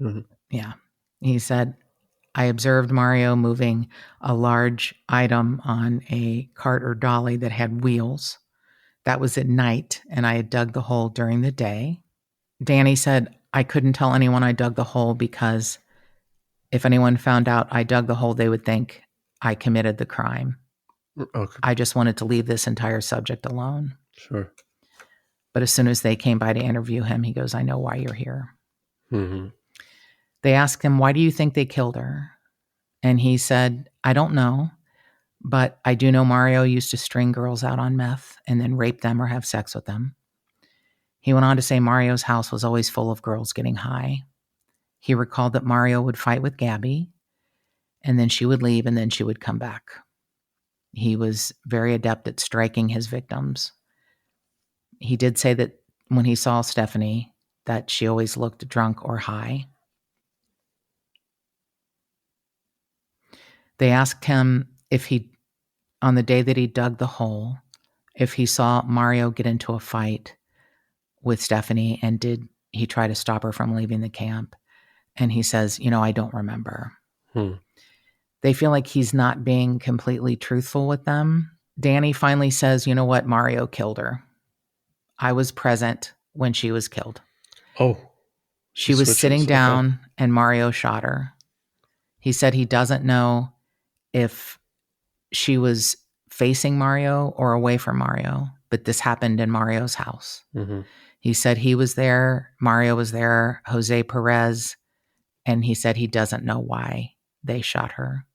Mm-hmm. Yeah. He said, I observed Mario moving a large item on a cart or dolly that had wheels. That was at night, and I had dug the hole during the day. Danny said, I couldn't tell anyone I dug the hole because if anyone found out I dug the hole, they would think I committed the crime. Okay. I just wanted to leave this entire subject alone. Sure. But as soon as they came by to interview him, he goes, I know why you're here. Mm-hmm. They asked him, why do you think they killed her? And he said, I don't know, but I do know Mario used to string girls out on meth and then rape them or have sex with them. He went on to say Mario's house was always full of girls getting high. He recalled that Mario would fight with Gabby, and then she would leave, and then she would come back. He was very adept at striking his victims. He did say that when he saw Stephanie, that she always looked drunk or high. They asked him if he, on the day that he dug the hole, if he saw Mario get into a fight with Stephanie, and did he try to stop her from leaving the camp? And he says, I don't remember. They feel like he's not being completely truthful with them. Danny finally says, you know what? Mario killed her. I was present when she was killed. Oh. She was sitting down and Mario shot her. He said he doesn't know if she was facing Mario or away from Mario, but this happened in Mario's house. Mm-hmm. He said he was there, Mario was there, Jose Perez, and he said he doesn't know why they shot her.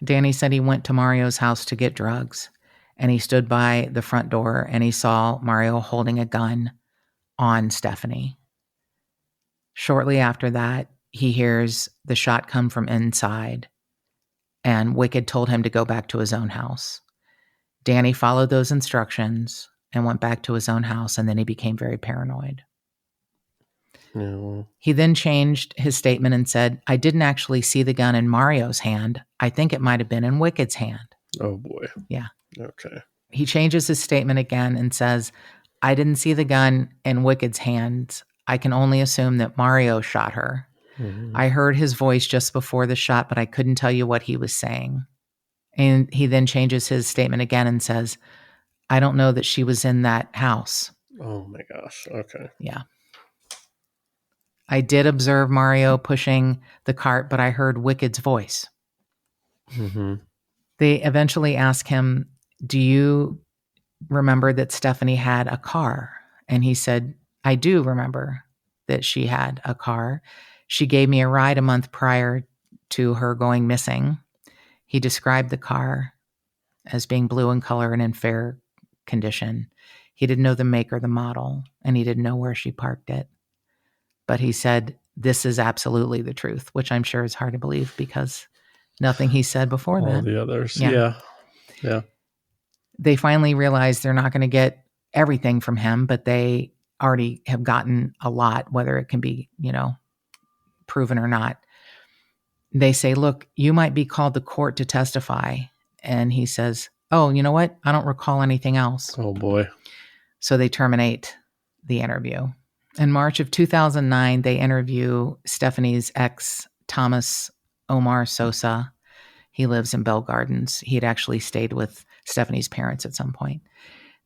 Danny said he went to Mario's house to get drugs, and he stood by the front door and he saw Mario holding a gun on Stephanie. Shortly after that, he hears the shot come from inside, and Wicked told him to go back to his own house. Danny followed those instructions and went back to his own house, and then he became very paranoid. No. He then changed his statement and said, I didn't actually see the gun in Mario's hand. I think it might have been in Wicked's hand. Oh, boy. Yeah. Okay. He changes his statement again and says, I didn't see the gun in Wicked's hands. I can only assume that Mario shot her. Mm-hmm. I heard his voice just before the shot, but I couldn't tell you what he was saying. And he then changes his statement again and says, I don't know that she was in that house. Oh, my gosh. Okay. Yeah. I did observe Mario pushing the cart, but I heard Wicked's voice. Mm-hmm. They eventually ask him, do you remember that Stephanie had a car? And he said, I do remember that she had a car. She gave me a ride a month prior to her going missing. He described the car as being blue in color and in fair condition. He didn't know the make or the model, and he didn't know where she parked it. But he said, this is absolutely the truth, which I'm sure is hard to believe because nothing he said before all then. The others. Yeah. They finally realize they're not going to get everything from him, but they already have gotten a lot, whether it can be, proven or not. They say, look, you might be called to court to testify. And he says, oh, you know what? I don't recall anything else. Oh, boy. So they terminate the interview. In March of 2009, they interview Stephanie's ex, Thomas Omar Sosa. He lives in Bell Gardens. He had actually stayed with Stephanie's parents at some point.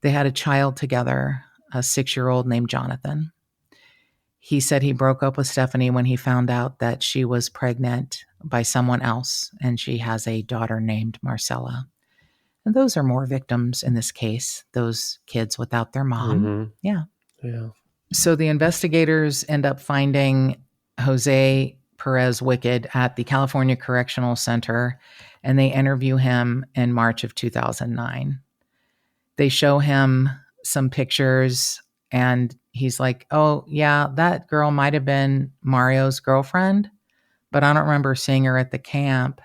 They had a child together, a 6-year-old named Jonathan. He said he broke up with Stephanie when he found out that she was pregnant by someone else, and she has a daughter named Marcella. And those are more victims in this case, those kids without their mom. Mm-hmm. Yeah. Yeah. So the investigators end up finding Jose Perez Wicked at the California Correctional Center, and they interview him in March of 2009. They show him some pictures, and he's like, oh, yeah, that girl might have been Mario's girlfriend, but I don't remember seeing her at the camp.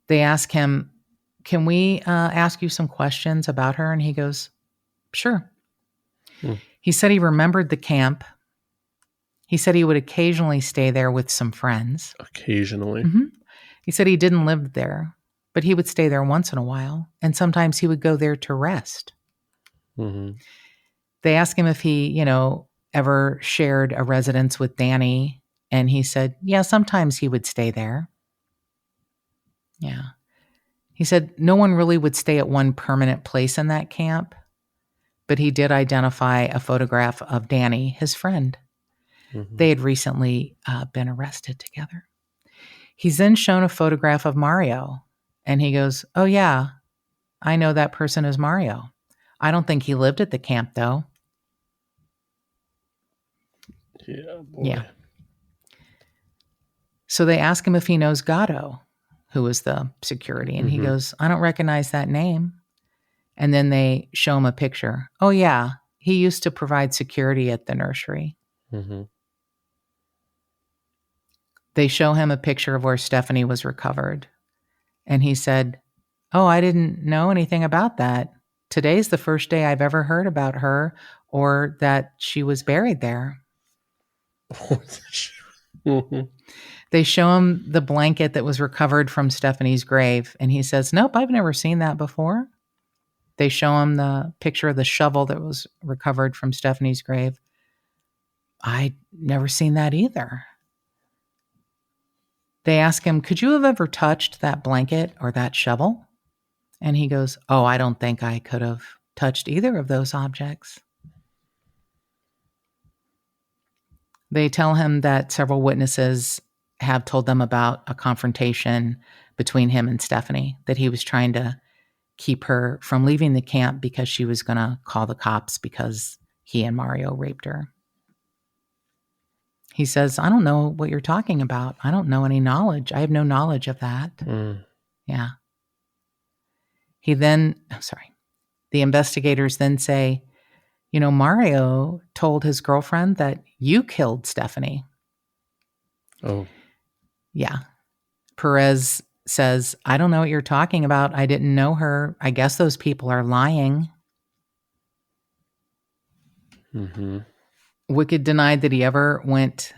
They ask him, can we ask you some questions about her? And he goes, sure. He said he remembered the camp. He said he would occasionally stay there with some friends. Occasionally. Mm-hmm. He said he didn't live there, but he would stay there once in a while. And sometimes he would go there to rest. Mm-hmm. They asked him if he, ever shared a residence with Danny. And he said, yeah, sometimes he would stay there. Yeah. He said no one really would stay at one permanent place in that camp, but he did identify a photograph of Danny, his friend. Mm-hmm. They had recently been arrested together. He's then shown a photograph of Mario, and he goes, oh, yeah, I know that person is Mario. I don't think he lived at the camp, though. Yeah, boy. Yeah. So they ask him if he knows Gatto, who was the security, and he goes, I don't recognize that name. And then they show him a picture. Oh, yeah, he used to provide security at the nursery. Mm-hmm. They show him a picture of where Stephanie was recovered. And he said, oh, I didn't know anything about that. Today's the first day I've ever heard about her or that she was buried there. Mm-hmm. They show him the blanket that was recovered from Stephanie's grave. And he says, nope, I've never seen that before. They show him the picture of the shovel that was recovered from Stephanie's grave. I'd never seen that either. They ask him, could you have ever touched that blanket or that shovel? And he goes, oh, I don't think I could have touched either of those objects. They tell him that several witnesses have told them about a confrontation between him and Stephanie, that he was trying to keep her from leaving the camp because she was going to call the cops because he and Mario raped her. He says, I don't know what you're talking about. I don't know any knowledge. I have no knowledge of that. Yeah. The investigators then say, Mario told his girlfriend that you killed Stephanie. Oh. Yeah. Perez says, I don't know what you're talking about. I didn't know her. I guess those people are lying. Mm-hmm. Wicked denied that he ever went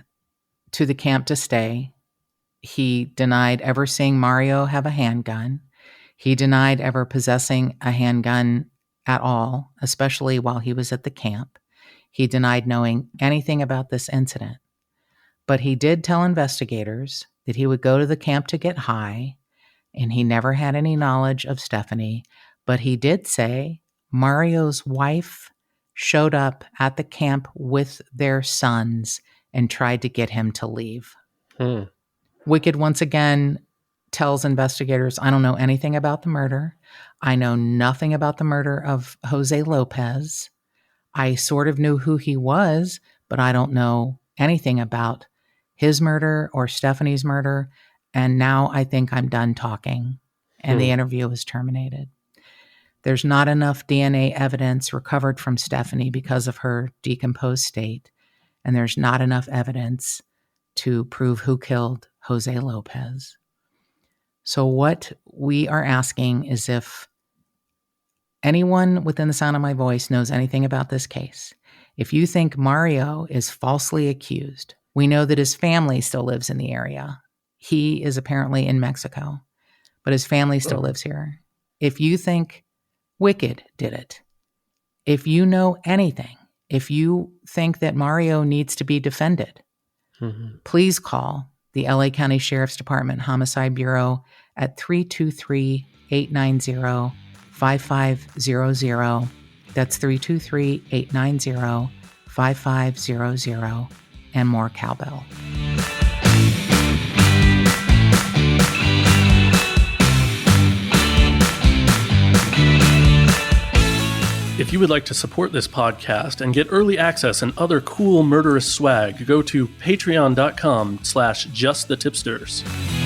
to the camp to stay. He denied ever seeing Mario have a handgun. He denied ever possessing a handgun at all, especially while he was at the camp. He denied knowing anything about this incident. But he did tell investigators that he would go to the camp to get high, and he never had any knowledge of Stephanie. But he did say Mario's wife showed up at the camp with their sons and tried to get him to leave. Wicked once again tells investigators, I don't know anything about the murder. I know nothing about the murder of Jose Lopez. I sort of knew who he was, but I don't know anything about his murder or Stephanie's murder. And now I think I'm done talking. And the interview is terminated. There's not enough DNA evidence recovered from Stephanie because of her decomposed state. And there's not enough evidence to prove who killed Jose Lopez. So what we are asking is if anyone within the sound of my voice knows anything about this case, If you think Mario is falsely accused, we know that his family still lives in the area. He is apparently in Mexico, but his family still lives here. If you think Wicked did it, if you know anything, if you think that Mario needs to be defended, please call the LA County Sheriff's Department Homicide Bureau at 323-890-5500. That's 323-890-5500, and more cowbell. If you would like to support this podcast and get early access and other cool murderous swag, go to patreon.com/justthetipsters.